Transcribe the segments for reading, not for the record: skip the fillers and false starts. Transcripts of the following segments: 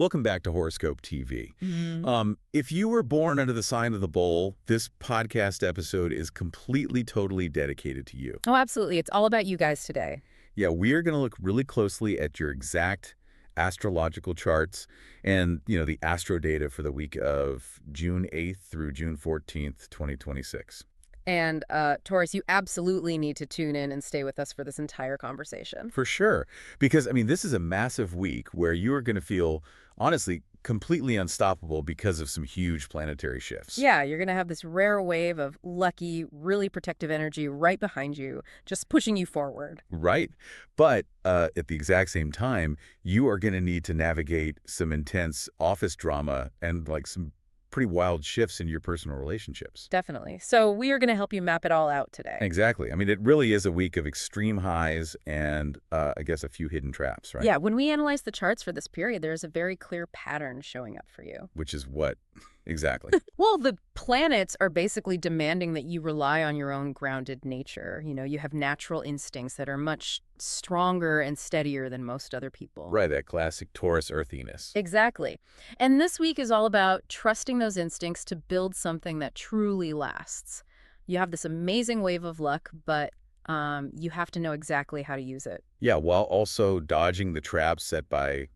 Welcome back to Horoscope TV. Mhm. If you were born under the sign of the bull, this podcast episode is completely, totally dedicated to you. Oh, absolutely. It's all about you guys today. Yeah, we are going to look really closely at your exact astrological charts and, the astro data for the week of June 8th through June 14th, 2026. And Taurus, you absolutely need to tune in and stay with us for this entire conversation. For sure. Because, this is a massive week where you are going to feel, honestly, completely unstoppable because of some huge planetary shifts. Yeah, you're going to have this rare wave of lucky, really protective energy right behind you, just pushing you forward. Right. But at the exact same time, you are going to need to navigate some intense office drama and some pretty wild shifts in your personal relationships. Definitely. So we are going to help you map it all out today. Exactly. It really is a week of extreme highs and I guess a few hidden traps, right? Yeah, when we analyze the charts for this period, there's a very clear pattern showing up for you. Which is what? Exactly. Well, the planets are basically demanding that you rely on your own grounded nature. You have natural instincts that are much stronger and steadier than most other people. Right, that classic Taurus earthiness. Exactly. And this week is all about trusting those instincts to build something that truly lasts. You have this amazing wave of luck, but you have to know exactly how to use it. Yeah, while also dodging the traps set by,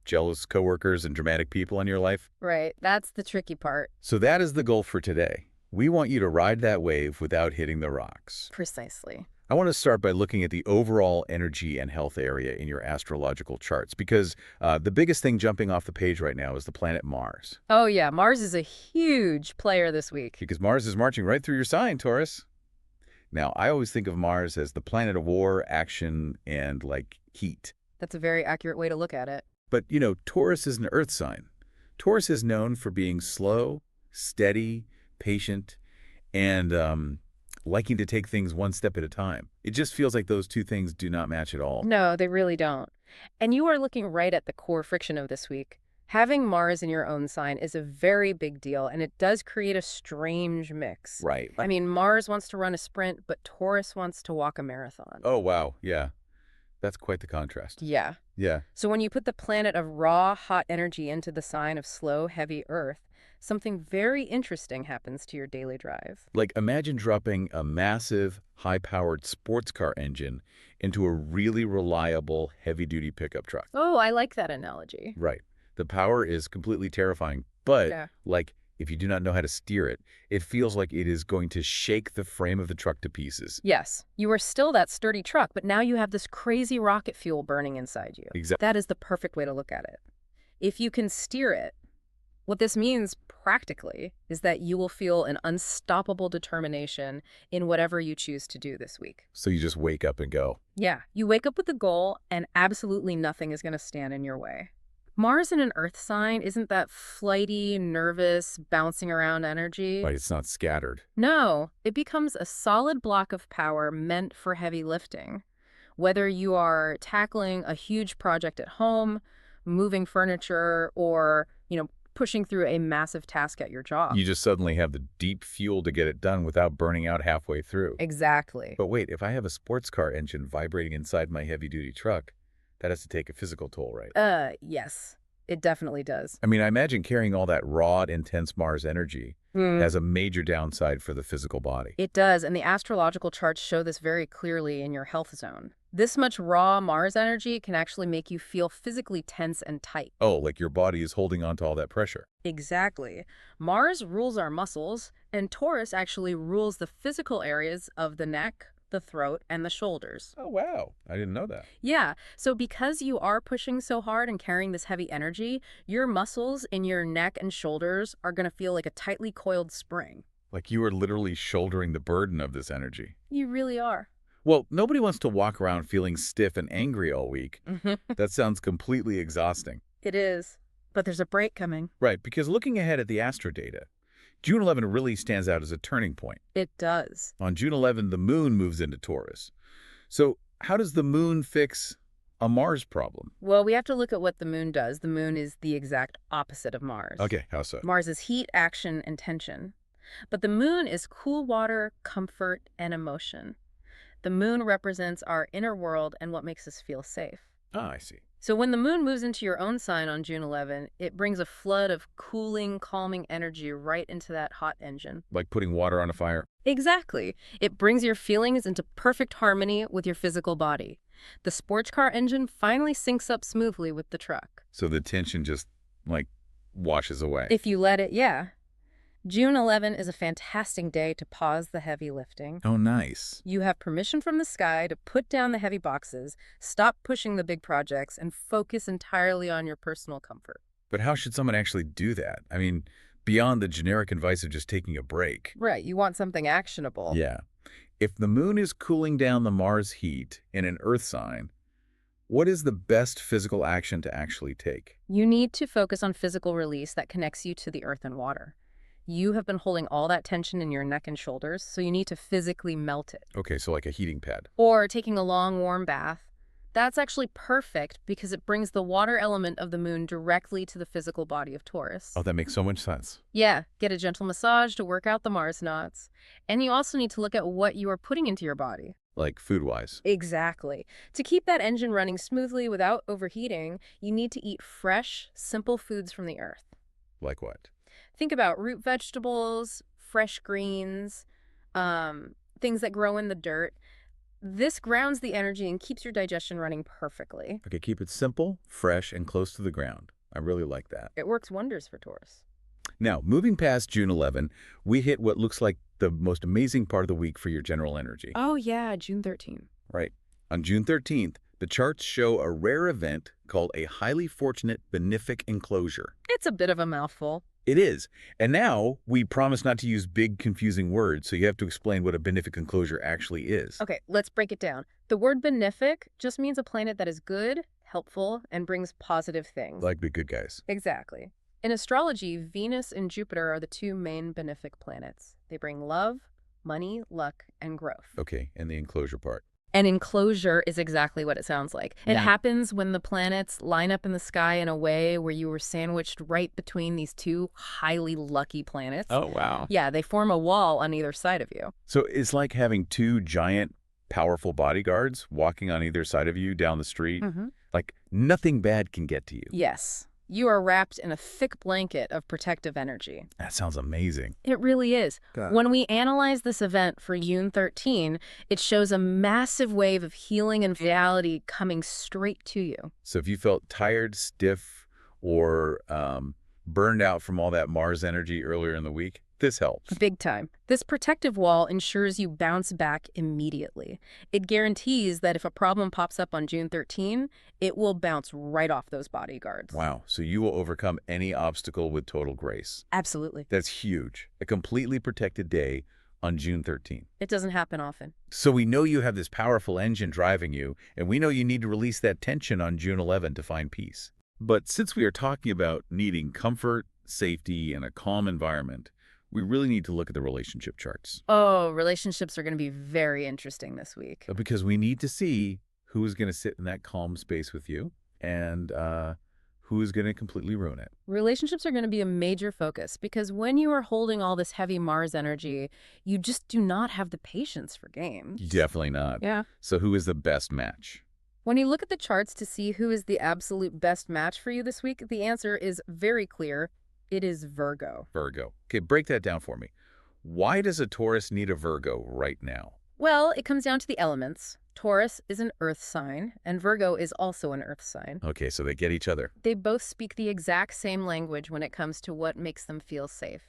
jealous coworkers and dramatic people in your life. Right. That's the tricky part. So that is the goal for today. We want you to ride that wave without hitting the rocks. Precisely. I want to start by looking at the overall energy and health area in your astrological charts because the biggest thing jumping off the page right now is the planet Mars. Oh, yeah. Mars is a huge player this week. Because Mars is marching right through your sign, Taurus. Now, I always think of Mars as the planet of war, action, and, heat. That's a very accurate way to look at it. But, Taurus is an earth sign. Taurus is known for being slow, steady, patient, and liking to take things one step at a time. It just feels like those two things do not match at all. No, they really don't. And you are looking right at the core friction of this week. Having Mars in your own sign is a very big deal, and it does create a strange mix. Right. Mars wants to run a sprint, but Taurus wants to walk a marathon. Oh, wow. Yeah. That's quite the contrast. Yeah. Yeah. So when you put the planet of raw, hot energy into the sign of slow, heavy Earth, something very interesting happens to your daily drive. Imagine dropping a massive, high-powered sports car engine into a really reliable, heavy-duty pickup truck. Oh, I like that analogy. Right. The power is completely terrifying, but, Yeah. if you do not know how to steer it, it feels like it is going to shake the frame of the truck to pieces. Yes, you are still that sturdy truck, but now you have this crazy rocket fuel burning inside you. Exactly. That is the perfect way to look at it. If you can steer it, what this means practically is that you will feel an unstoppable determination in whatever you choose to do this week. So you just wake up and go. Yeah, you wake up with a goal and absolutely nothing is going to stand in your way. Mars in an Earth sign isn't that flighty, nervous, bouncing around energy. Right, it's not scattered. No, it becomes a solid block of power meant for heavy lifting. Whether you are tackling a huge project at home, moving furniture, or, pushing through a massive task at your job. You just suddenly have the deep fuel to get it done without burning out halfway through. Exactly. But wait, if I have a sports car engine vibrating inside my heavy-duty truck, that has to take a physical toll, right? Yes, it definitely does. I imagine carrying all that raw, intense Mars energy has a major downside for the physical body. It does, and the astrological charts show this very clearly in your health zone. This much raw Mars energy can actually make you feel physically tense and tight. Oh, like your body is holding on to all that pressure. Exactly. Mars rules our muscles, and Taurus actually rules the physical areas of the neck, the throat, and the shoulders. Oh, wow. I didn't know that. Yeah, so because you are pushing so hard and carrying this heavy energy, your muscles in your neck and shoulders are going to feel like a tightly coiled spring. Like you are literally shouldering the burden of this energy. You really are. Well, nobody wants to walk around feeling stiff and angry all week. Mm-hmm. That sounds completely exhausting. It is. But there's a break coming. Right, because looking ahead at the astro data, June 11 really stands out as a turning point. It does. On June 11, the moon moves into Taurus. So how does the moon fix a Mars problem? Well, we have to look at what the moon does. The moon is the exact opposite of Mars. Okay, how so? Mars is heat, action, and tension. But the moon is cool water, comfort, and emotion. The moon represents our inner world and what makes us feel safe. Ah, I see. So when the moon moves into your own sign on June 11, it brings a flood of cooling, calming energy right into that hot engine. Like putting water on a fire. Exactly. It brings your feelings into perfect harmony with your physical body. The sports car engine finally syncs up smoothly with the truck. So the tension just, like, washes away. If you let it, yeah. June 11 is a fantastic day to pause the heavy lifting. Oh, nice. You have permission from the sky to put down the heavy boxes, stop pushing the big projects, and focus entirely on your personal comfort. But how should someone actually do that? I mean, beyond the generic advice of just taking a break. Right, you want something actionable. Yeah. If the moon is cooling down the Mars heat in an Earth sign, what is the best physical action to actually take? You need to focus on physical release that connects you to the earth and water. You have been holding all that tension in your neck and shoulders, so you need to physically melt it. Okay, so like a heating pad. Or taking a long, warm bath. That's actually perfect because it brings the water element of the moon directly to the physical body of Taurus. Oh, that makes so much sense. Yeah, get a gentle massage to work out the Mars knots. And you also need to look at what you are putting into your body. Like food-wise. Exactly. To keep that engine running smoothly without overheating, you need to eat fresh, simple foods from the earth. Like what? Think about root vegetables, fresh greens, things that grow in the dirt. This grounds the energy and keeps your digestion running perfectly. Okay, keep it simple, fresh, and close to the ground. I really like that. It works wonders for Taurus. Now, moving past June 11, we hit what looks like the most amazing part of the week for your general energy. Oh yeah, June 13. Right. On June 13th, the charts show a rare event called a highly fortunate benefic enclosure. It's a bit of a mouthful. It is. And now we promise not to use big, confusing words, so you have to explain what a benefic enclosure actually is. Okay, let's break it down. The word benefic just means a planet that is good, helpful, and brings positive things. Like the good guys. Exactly. In astrology, Venus and Jupiter are the two main benefic planets. They bring love, money, luck, and growth. Okay, and the enclosure part. An enclosure is exactly what it sounds like. It happens when the planets line up in the sky in a way where you were sandwiched right between these two highly lucky planets. Oh, wow. Yeah, they form a wall on either side of you. So it's like having two giant, powerful bodyguards walking on either side of you down the street. Like nothing bad can get to you. Yes. You are wrapped in a thick blanket of protective energy. That sounds amazing. It really is. God. When we analyze this event for June 13, it shows a massive wave of healing and vitality coming straight to you. So if you felt tired, stiff, or burned out from all that Mars energy earlier in the week, this helps. Big time. This protective wall ensures you bounce back immediately. It guarantees that if a problem pops up on June 13, it will bounce right off those bodyguards. Wow. So you will overcome any obstacle with total grace. Absolutely. That's huge. A completely protected day on June 13th. It doesn't happen often. So we know you have this powerful engine driving you, and we know you need to release that tension on June 11 to find peace. But since we are talking about needing comfort, safety, and a calm environment, we really need to look at the relationship charts. Oh, relationships are going to be very interesting this week. Because we need to see who's going to sit in that calm space with you and who's going to completely ruin it. Relationships are going to be a major focus because when you are holding all this heavy Mars energy, you just do not have the patience for games. Definitely not. Yeah. So who is the best match? When you look at the charts to see who is the absolute best match for you this week, the answer is very clear. It is Virgo. Virgo. Okay, break that down for me. Why does a Taurus need a Virgo right now? Well, it comes down to the elements. Taurus is an earth sign, and Virgo is also an earth sign. Okay, so they get each other. They both speak the exact same language when it comes to what makes them feel safe.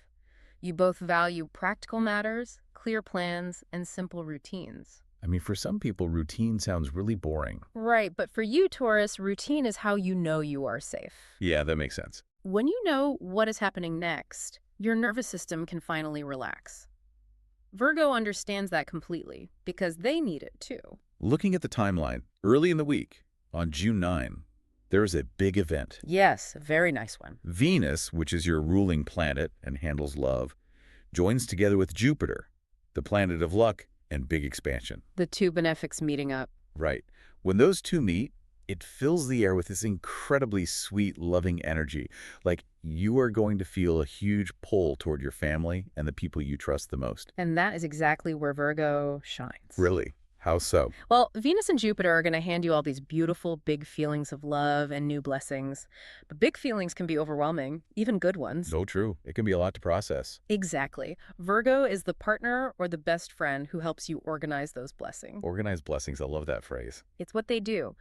You both value practical matters, clear plans, and simple routines. I mean, for some people, routine sounds really boring. Right, but for you, Taurus, routine is how you know you are safe. Yeah, that makes sense. When you know what is happening next, your nervous system can finally relax. Virgo understands that completely because they need it too. Looking at the timeline, early in the week, on June 9, there is a big event. Yes, a very nice one. Venus, which is your ruling planet and handles love, joins together with Jupiter, the planet of luck and big expansion. The two benefics meeting up. Right. When those two meet, it fills the air with this incredibly sweet, loving energy. Like you are going to feel a huge pull toward your family and the people you trust the most. And that is exactly where Virgo shines. Really? How so? Well, Venus and Jupiter are going to hand you all these beautiful, big feelings of love and new blessings. But big feelings can be overwhelming, even good ones. No, true. It can be a lot to process. Exactly. Virgo is the partner or the best friend who helps you organize those blessings. Organized blessings. I love that phrase. It's what they do.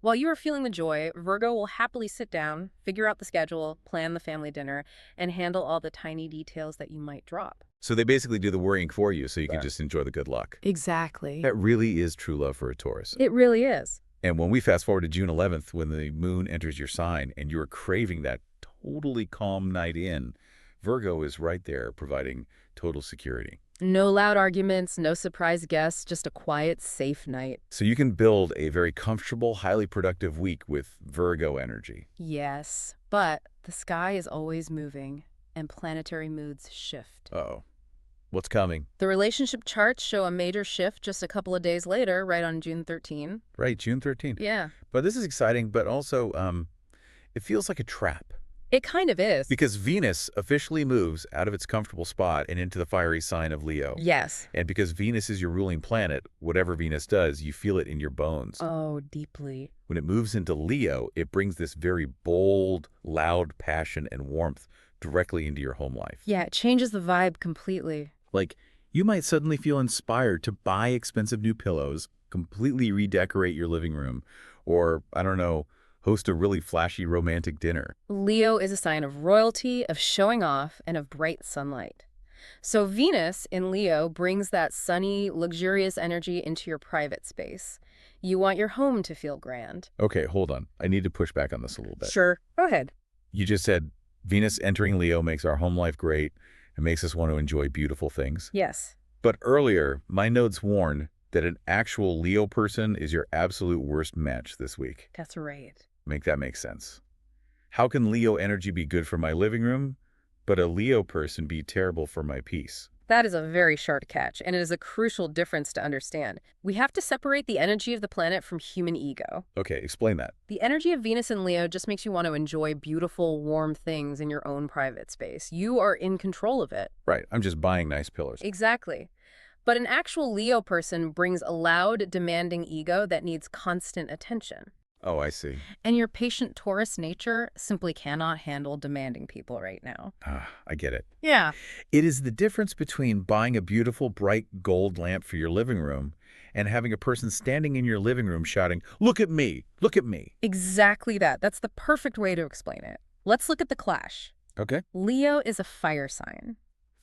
While you are feeling the joy, Virgo will happily sit down, figure out the schedule, plan the family dinner, and handle all the tiny details that you might drop. So they basically do the worrying for you so you can Right. just enjoy the good luck. Exactly. That really is true love for a Taurus. It really is. And when we fast forward to June 11th, when the moon enters your sign and you're craving that totally calm night in, Virgo is right there providing total security. No loud arguments, no surprise guests, just a quiet, safe night. So you can build a very comfortable, highly productive week with Virgo energy. Yes, but the sky is always moving, and planetary moods shift. Uh-oh. What's coming? The relationship charts show a major shift just a couple of days later, right on June 13. Right, June 13th. Yeah, But this is exciting, but also it feels like a trap. it kind of is. Because Venus officially moves out of its comfortable spot and into the fiery sign of Leo. Yes. And because Venus is your ruling planet, whatever Venus does, you feel it in your bones. Oh, deeply. When it moves into Leo, it brings this very bold, loud passion and warmth directly into your home life. Yeah, it changes the vibe completely. Like, you might suddenly feel inspired to buy expensive new pillows, completely redecorate your living room, or, I don't know, host a really flashy romantic dinner. Leo is a sign of royalty, of showing off, and of bright sunlight. So Venus in Leo brings that sunny, luxurious energy into your private space. You want your home to feel grand. Okay, hold on. I need to push back on this a little bit. Sure. Go ahead. You just said Venus entering Leo makes our home life great and makes us want to enjoy beautiful things. Yes. But earlier, my notes warned that an actual Leo person is your absolute worst match this week. That's right. Make that make sense. How can Leo energy be good for my living room, but a Leo person be terrible for my peace? That is a very sharp catch, and it is a crucial difference to understand. We have to separate the energy of the planet from human ego. Okay, explain that. The energy of Venus and Leo just makes you want to enjoy beautiful, warm things in your own private space. You are in control of it. Right, I'm just buying nice pillars. Exactly. But an actual Leo person brings a loud, demanding ego that needs constant attention. Oh, I see. And your patient Taurus nature simply cannot handle demanding people right now. I get it. Yeah. It is the difference between buying a beautiful, bright gold lamp for your living room and having a person standing in your living room shouting, "Look at me! Look at me!" Exactly that. That's the perfect way to explain it. Let's look at the clash. Okay. Leo is a fire sign.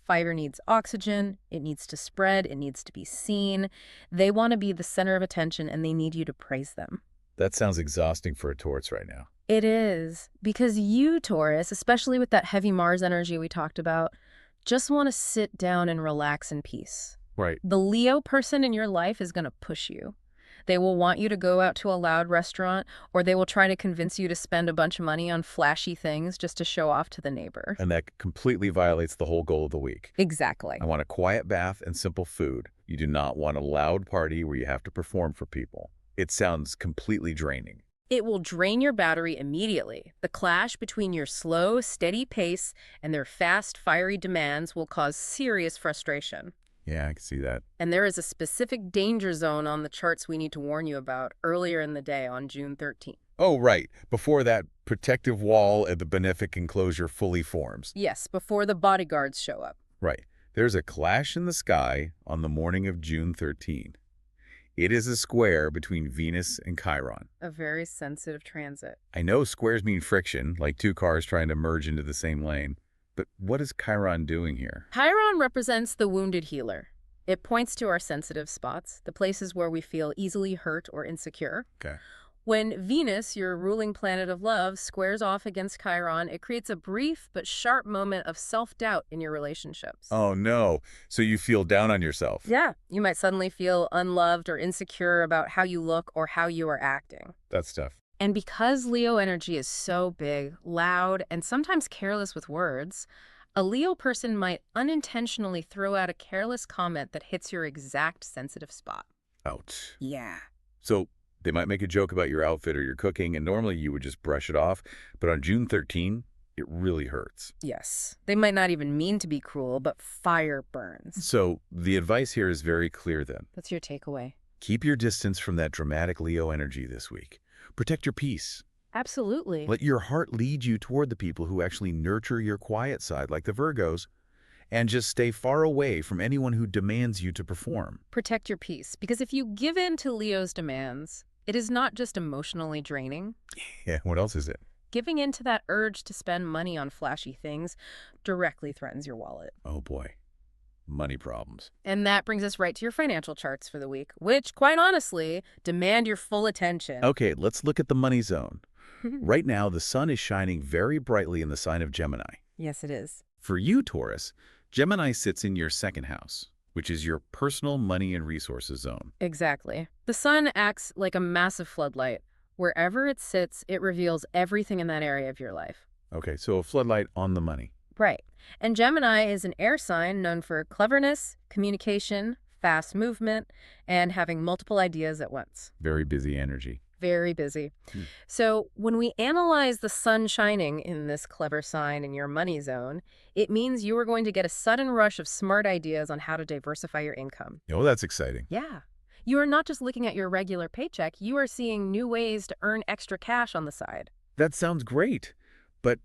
Fire needs oxygen, it needs to spread, it needs to be seen. They want to be the center of attention and they need you to praise them. That sounds exhausting for a Taurus right now. It is, because you, Taurus, especially with that heavy Mars energy we talked about, just want to sit down and relax in peace. Right. The Leo person in your life is going to push you. They will want you to go out to a loud restaurant, or they will try to convince you to spend a bunch of money on flashy things just to show off to the neighbor. And that completely violates the whole goal of the week. Exactly. I want a quiet bath and simple food. You do not want a loud party where you have to perform for people. It sounds completely draining. It will drain your battery immediately. The clash between your slow, steady pace and their fast, fiery demands will cause serious frustration. Yeah, I can see that. And there is a specific danger zone on the charts we need to warn you about earlier in the day on June 13th. Oh, right. Before that protective wall at the benefic enclosure fully forms. Yes, before the bodyguards show up. Right. There's a clash in the sky on the morning of June 13. It is a square between Venus and Chiron. A very sensitive transit. I know squares mean friction, like two cars trying to merge into the same lane. But what is Chiron doing here? Chiron represents the wounded healer. It points to our sensitive spots, the places where we feel easily hurt or insecure. Okay. When Venus, your ruling planet of love, squares off against Chiron, it creates a brief but sharp moment of self-doubt in your relationships. Oh, no. So you feel down on yourself. Yeah, you might suddenly feel unloved or insecure about how you look or how you are acting. That's tough. And because Leo energy is so big, loud, and sometimes careless with words, a Leo person might unintentionally throw out a careless comment that hits your exact sensitive spot. Ouch. Yeah. So they might make a joke about your outfit or your cooking, and normally you would just brush it off. But on June 13, it really hurts. Yes. They might not even mean to be cruel, but fire burns. So the advice here is very clear then. What's your takeaway? Keep your distance from that dramatic Leo energy this week. Protect your peace. Absolutely. Let your heart lead you toward the people who actually nurture your quiet side, like the Virgos, and just stay far away from anyone who demands you to perform. Protect your peace, because if you give in to Leo's demands, it is not just emotionally draining. Yeah, what else is it? Giving in to that urge to spend money on flashy things directly threatens your wallet. Oh boy, money problems. And that brings us right to your financial charts for the week, which, quite honestly, demand your full attention. Okay, let's look at the money zone. Right now, the sun is shining very brightly in the sign of Gemini. Yes, it is. For you, Taurus, Gemini sits in your second house, which is your personal money and resources zone. Exactly. The sun acts like a massive floodlight. Wherever it sits, it reveals everything in that area of your life. Okay, so a floodlight on the money. Right. And Gemini is an air sign known for cleverness, communication, fast movement, and having multiple ideas at once. Very busy energy. Very busy. So when we analyze the sun shining in this clever sign in your money zone, it means you are going to get a sudden rush of smart ideas on how to diversify your income. Oh, that's exciting. Yeah. You are not just looking at your regular paycheck, you are seeing new ways to earn extra cash on the side. That sounds great. But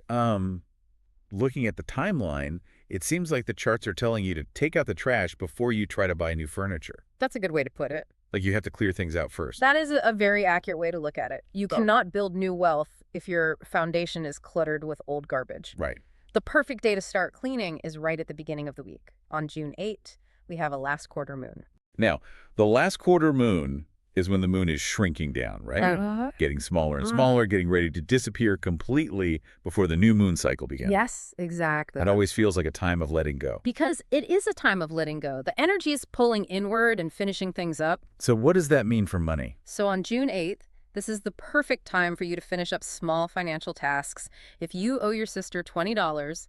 looking at the timeline, it seems like the charts are telling you to take out the trash before you try to buy new furniture. That's a good way to put it. Like you have to clear things out first. That is a very accurate way to look at it. You cannot build new wealth if your foundation is cluttered with old garbage. Right. The perfect day to start cleaning is right at the beginning of the week. On June 8th, we have a last quarter moon. Now, the last quarter moon is when the moon is shrinking down, right? Getting smaller and smaller, getting ready to disappear completely before the new moon cycle begins. Yes, exactly. That always feels like a time of letting go. Because it is a time of letting go. The energy is pulling inward and finishing things up. So what does that mean for money? So on June 8th, this is the perfect time for you to finish up small financial tasks. If you owe your sister $20,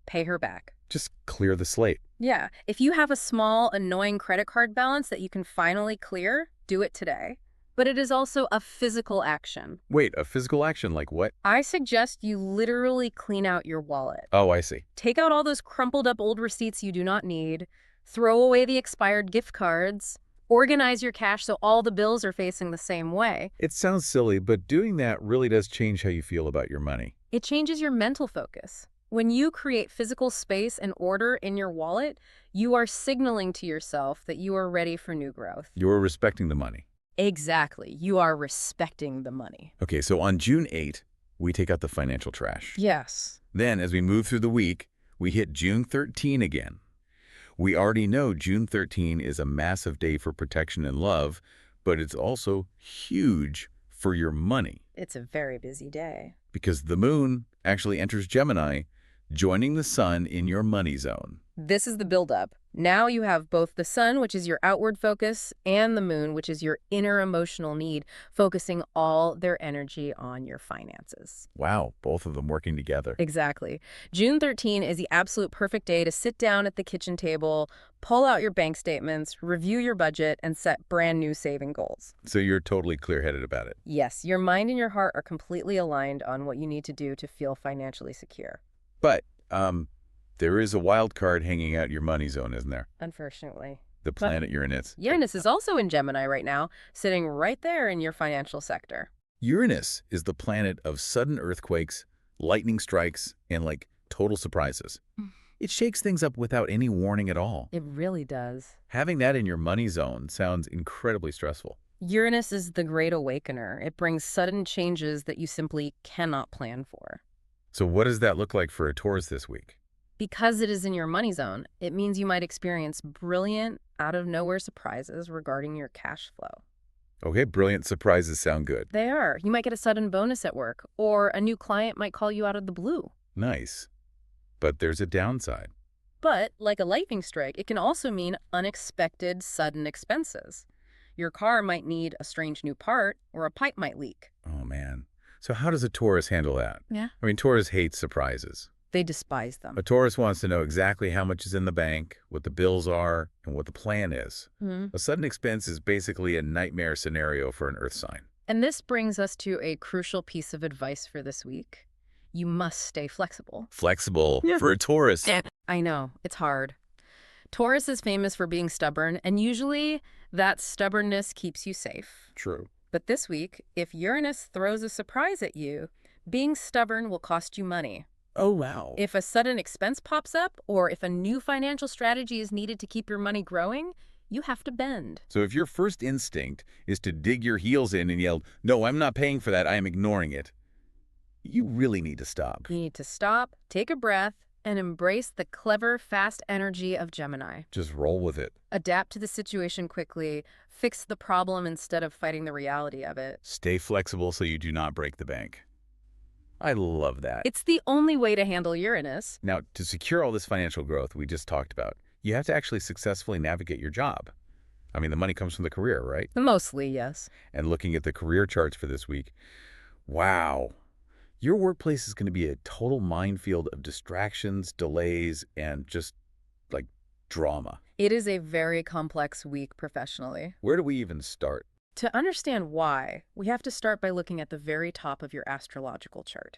pay her back. Just clear the slate. Yeah. If you have a small, annoying credit card balance that you can finally clear, do it today. But it is also a physical action. Wait, a physical action like what? I suggest you literally clean out your wallet. Oh, I see. Take out all those crumpled up old receipts you do not need. Throw away the expired gift cards. Organize your cash so all the bills are facing the same way. It sounds silly, but doing that really does change how you feel about your money. It changes your mental focus. When you create physical space and order in your wallet, you are signaling to yourself that you are ready for new growth. You're respecting the money. Exactly. You are respecting the money. Okay, so on June 8th, we take out the financial trash. Yes. Then, as we move through the week, we hit June 13 again. We already know June 13 is a massive day for protection and love, but it's also huge for your money. It's a very busy day. Because the moon actually enters Gemini, joining the sun in your money zone. This is the buildup. Now you have both the sun, which is your outward focus, and the moon, which is your inner emotional need, focusing all their energy on your finances. Wow, both of them working together. Exactly. June 13 is the absolute perfect day to sit down at the kitchen table, pull out your bank statements, review your budget, and set brand new saving goals. So you're totally clear-headed about it. Yes, your mind and your heart are completely aligned on what you need to do to feel financially secure. But there is a wild card hanging out your money zone, isn't there? Unfortunately. The planet Uranus. Uranus is also in Gemini right now, sitting right there in your financial sector. Uranus is the planet of sudden earthquakes, lightning strikes, and total surprises. It shakes things up without any warning at all. It really does. Having that in your money zone sounds incredibly stressful. Uranus is the great awakener. It brings sudden changes that you simply cannot plan for. So what does that look like for a Taurus this week? Because it is in your money zone, it means you might experience brilliant, out-of-nowhere surprises regarding your cash flow. Okay, brilliant surprises sound good. They are. You might get a sudden bonus at work, or a new client might call you out of the blue. Nice. But there's a downside. But, like a lightning strike, it can also mean unexpected, sudden expenses. Your car might need a strange new part, or a pipe might leak. Oh, man. So how does a Taurus handle that? Yeah. I mean, Taurus hates surprises. They despise them. A Taurus wants to know exactly how much is in the bank, what the bills are, and what the plan is. A sudden expense is basically a nightmare scenario for an Earth sign. And this brings us to a crucial piece of advice for this week. You must stay flexible. Flexible for a Taurus. I know, it's hard. Taurus is famous for being stubborn, and usually That stubbornness keeps you safe. True. But this week, if Uranus throws a surprise at you, being stubborn will cost you money. Oh, wow. If a sudden expense pops up, or if a new financial strategy is needed to keep your money growing, you have to bend. So if your first instinct is to dig your heels in and yell, "No, I'm not paying for that, I am ignoring it," you really need to stop. You need to stop, take a breath, and embrace the clever, fast energy of Gemini. Just roll with it. Adapt to the situation quickly, fix the problem instead of fighting the reality of it. Stay flexible so you do not break the bank. I love that. It's the only way to handle Uranus. Now, to secure all this financial growth we just talked about, you have to actually successfully navigate your job. I mean, the money comes from the career, right? Mostly, yes. And looking at the career charts for this week, wow. Your workplace is going to be a total minefield of distractions, delays, and just, like, drama. It is a very complex week professionally. Where do we even start? To understand why, we have to start by looking at the very top of your astrological chart.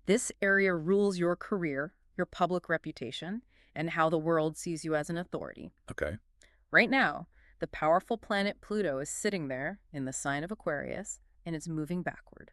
This area rules your career, your public reputation, and how the world sees you as an authority. Okay. Right now, the powerful planet Pluto is sitting there in the sign of Aquarius, and it's moving backward.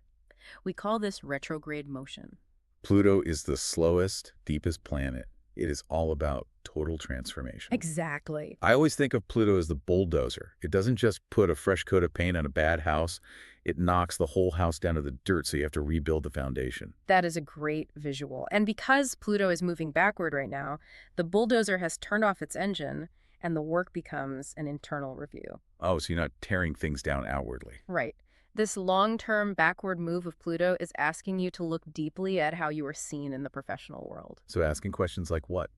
We call this retrograde motion. Pluto is the slowest, deepest planet. It is all about total transformation. Exactly. I always think of Pluto as the bulldozer. It doesn't just put a fresh coat of paint on a bad house. It knocks the whole house down to the dirt, so you have to rebuild the foundation. That is a great visual. And because Pluto is moving backward right now, the bulldozer has turned off its engine, and the work becomes an internal review. Oh, so you're not tearing things down outwardly. Right. This long-term backward move of Pluto is asking you to look deeply at how you are seen in the professional world. So asking questions like what?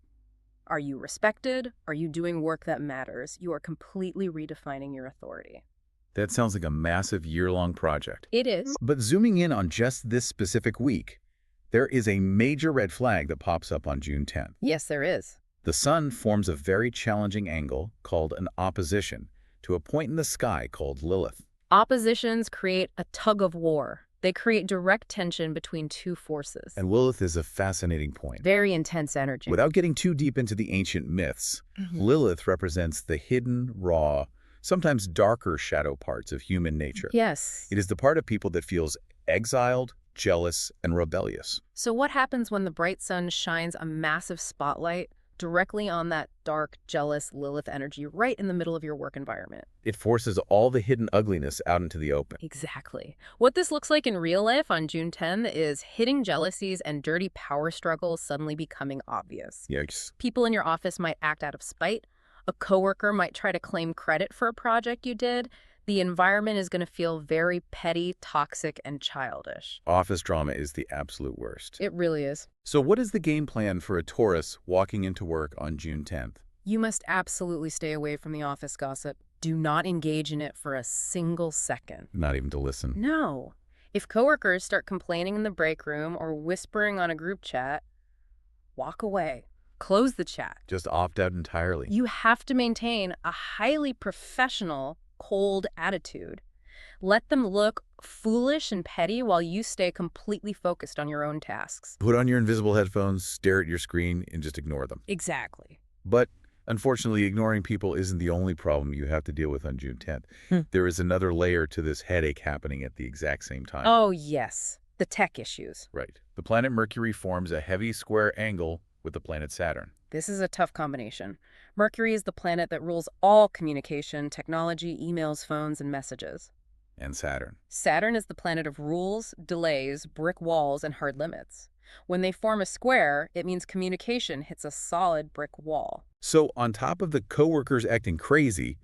Are you respected? Are you doing work that matters? You are completely redefining your authority. That sounds like a massive year-long project. It is. But zooming in on just this specific week, there is a major red flag that pops up on June 10th. Yes, there is. The sun forms a very challenging angle called an opposition to a point in the sky called Lilith. Oppositions create a tug of war. They create direct tension between two forces. And Lilith is a fascinating point. Very intense energy. Without getting too deep into the ancient myths, Lilith represents the hidden, raw, sometimes darker shadow parts of human nature. Yes. It is the part of people that feels exiled, jealous, and rebellious. So what happens when the bright sun shines a massive spotlight directly on that dark, jealous Lilith energy right in the middle of your work environment? It forces all the hidden ugliness out into the open. Exactly. What this looks like in real life on June 10th is hidden jealousies and dirty power struggles suddenly becoming obvious. Yikes. People in your office might act out of spite. A coworker might try to claim credit for a project you did. The environment is going to feel very petty, toxic, and childish. Office drama is the absolute worst. It really is. So what is the game plan for a Taurus walking into work on June 10th? You must absolutely stay away from the office gossip. Do not engage in it for a single second. Not even to listen. No. If coworkers start complaining in the break room or whispering on a group chat, walk away. Close the chat. Just opt out entirely. You have to maintain a highly professional, cold attitude. Let them look foolish and petty while you stay completely focused on your own tasks. Put on your invisible headphones, stare at your screen, and just ignore them. Exactly. But unfortunately, ignoring people isn't the only problem you have to deal with on June 10th. There is another layer to this headache happening at the exact same time. Oh, yes. The tech issues. Right. The planet Mercury forms a heavy square angle with the planet Saturn. This is a tough combination. Mercury is the planet that rules all communication, technology, emails, phones, and messages. And Saturn. Saturn is the planet of rules, delays, brick walls, and hard limits. When they form a square, it means communication hits a solid brick wall. So on top of the coworkers acting crazy,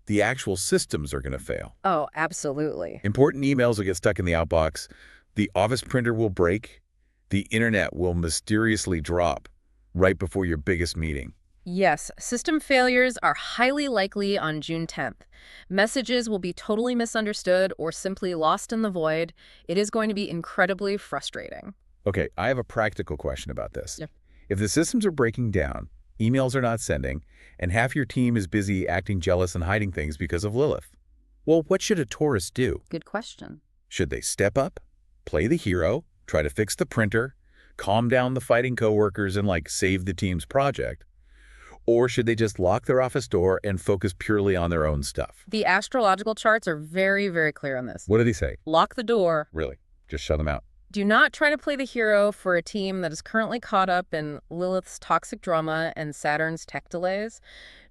the actual systems are going to fail. Oh, absolutely. Important emails will get stuck in the outbox. The office printer will break. The internet will mysteriously drop right before your biggest meeting. Yes, system failures are highly likely on June 10th. Messages will be totally misunderstood or simply lost in the void. It is going to be incredibly frustrating. Okay, I have a practical question about this. Yep. If the systems are breaking down, emails are not sending, and half your team is busy acting jealous and hiding things because of Lilith, well, what should a Taurus do? Good question. Should they step up, play the hero, try to fix the printer, calm down the fighting coworkers, and, save the team's project? Or should they just lock their office door and focus purely on their own stuff? The astrological charts are very, very clear on this. What do they say? Lock the door. Really? Just shut them out. Do not try to play the hero for a team that is currently caught up in Lilith's toxic drama and Saturn's tech delays.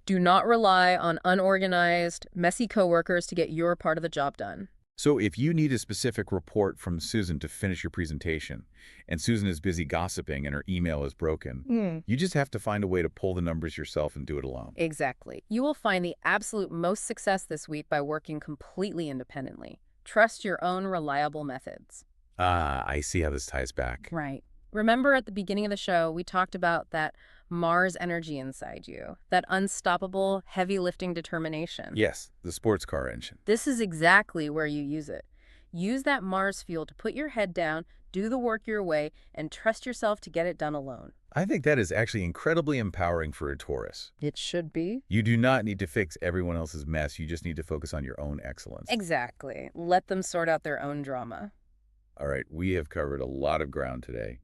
Do not rely on unorganized, messy coworkers to get your part of the job done. So if you need a specific report from Susan to finish your presentation, and Susan is busy gossiping and her email is broken, you just have to find a way to pull the numbers yourself and do it alone. Exactly. You will find the absolute most success this week by working completely independently. Trust your own reliable methods. Ah, I see how this ties back. Right. Remember at the beginning of the show, we talked about that Mars energy inside you, that unstoppable, heavy-lifting determination. Yes, the sports car engine. This is exactly where you use it. Use that Mars fuel to put your head down, do the work your way, and trust yourself to get it done alone. I think that is actually incredibly empowering for a Taurus. It should be. You do not need to fix everyone else's mess. You just need to focus on your own excellence. Exactly. Let them sort out their own drama. All right, we have covered a lot of ground today.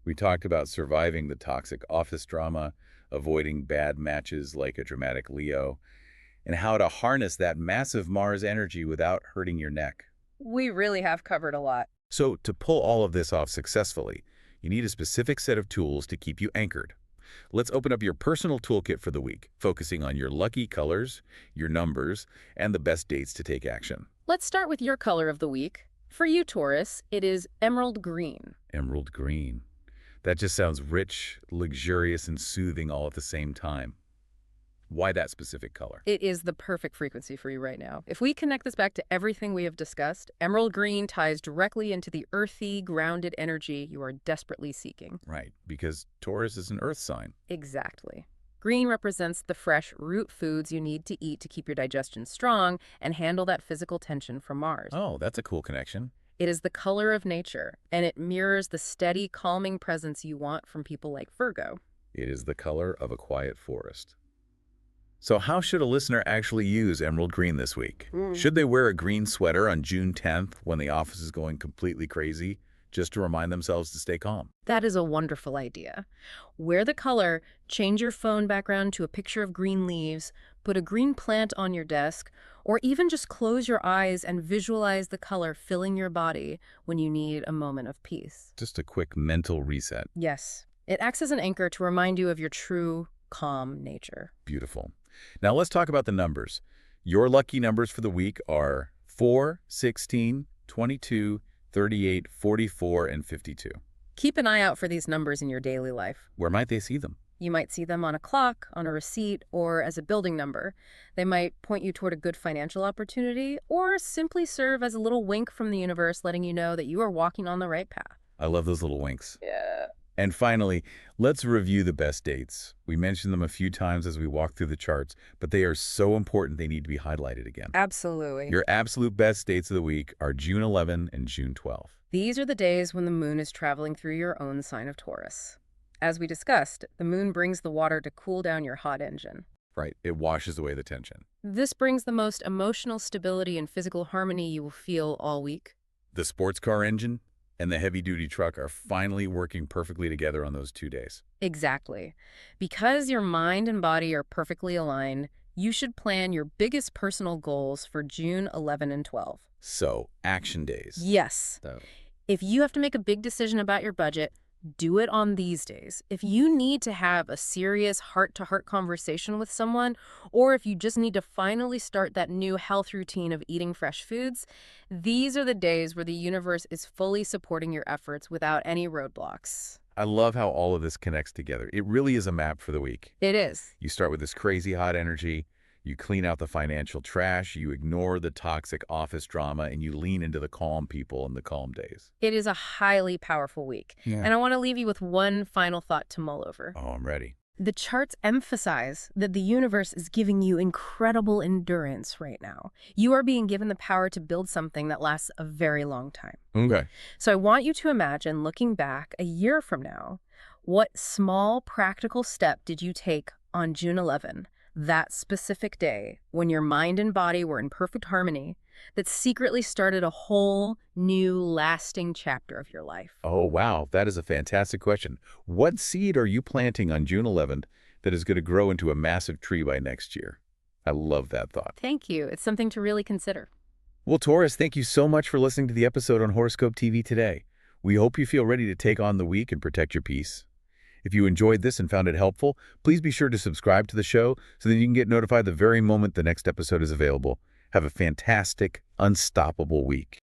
We talked about surviving the toxic office drama, avoiding bad matches like a dramatic Leo, and how to harness that massive Mars energy without hurting your neck. We really have covered a lot. So to pull all of this off successfully, you need a specific set of tools to keep you anchored. Let's open up your personal toolkit for the week, focusing on your lucky colors, your numbers, and the best dates to take action. Let's start with your color of the week. For you, Taurus, it is emerald green. Emerald green. That just sounds rich, luxurious, and soothing all at the same time. Why that specific color? It is the perfect frequency for you right now. If we connect this back to everything we have discussed, emerald green ties directly into the earthy, grounded energy you are desperately seeking. Right, because Taurus is an earth sign. Exactly. Green represents the fresh root foods you need to eat to keep your digestion strong and handle that physical tension from Mars. Oh, that's a cool connection. It is the color of nature, and it mirrors the steady, calming presence you want from people like Virgo. It is the color of a quiet forest. So how should a listener actually use emerald green this week? Should they wear a green sweater on June 10th when the office is going completely crazy, just to remind themselves to stay calm? That is a wonderful idea. Wear the color, change your phone background to a picture of green leaves, put a green plant on your desk, or even just close your eyes and visualize the color filling your body when you need a moment of peace. Just a quick mental reset. Yes, it acts as an anchor to remind you of your true, calm nature. Beautiful. Now let's talk about the numbers. Your lucky numbers for the week are 4, 16, 22, 38, 44, and 52. Keep an eye out for these numbers in your daily life. Where might they see them? You might see them on a clock, on a receipt, or as a building number. They might point you toward a good financial opportunity, or simply serve as a little wink from the universe letting you know that you are walking on the right path. I love those little winks. Yeah. And finally, let's review the best dates. We mentioned them a few times as we walk through the charts, but they are so important they need to be highlighted again. Absolutely. Your absolute best dates of the week are June 11 and June 12. These are the days when the moon is traveling through your own sign of Taurus. As we discussed, the moon brings the water to cool down your hot engine. Right, it washes away the tension. This brings the most emotional stability and physical harmony you will feel all week. The sports car engine and the heavy-duty truck are finally working perfectly together on those 2 days. Exactly. Because your mind and body are perfectly aligned, you should plan your biggest personal goals for June 11 and 12. So, action days. Yes. If you have to make a big decision about your budget, do it on these days. If you need to have a serious heart-to-heart conversation with someone, or if you just need to finally start that new health routine of eating fresh foods, these are the days where the universe is fully supporting your efforts without any roadblocks. I love how all of this connects together. It really is a map for the week. It is. You start with this crazy hot energy, you clean out the financial trash, you ignore the toxic office drama, and you lean into the calm people and the calm days. It is a highly powerful week. Yeah. And I want to leave you with one final thought to mull over. Oh, I'm ready. The charts emphasize that the universe is giving you incredible endurance right now. You are being given the power to build something that lasts a very long time. Okay. So I want you to imagine looking back a year from now, what small practical step did you take on June 11, that specific day when your mind and body were in perfect harmony, that secretly started a whole new lasting chapter of your life? Oh, wow. That is a fantastic question. What seed are you planting on June 11th that is going to grow into a massive tree by next year. I love that thought. Thank you. It's something to really consider. Well, Taurus, thank you so much for listening to the episode on Horoscope TV today. We hope you feel ready to take on the week and protect your peace. If you enjoyed this and found it helpful, please be sure to subscribe to the show so that you can get notified the very moment the next episode is available. Have a fantastic, unstoppable week.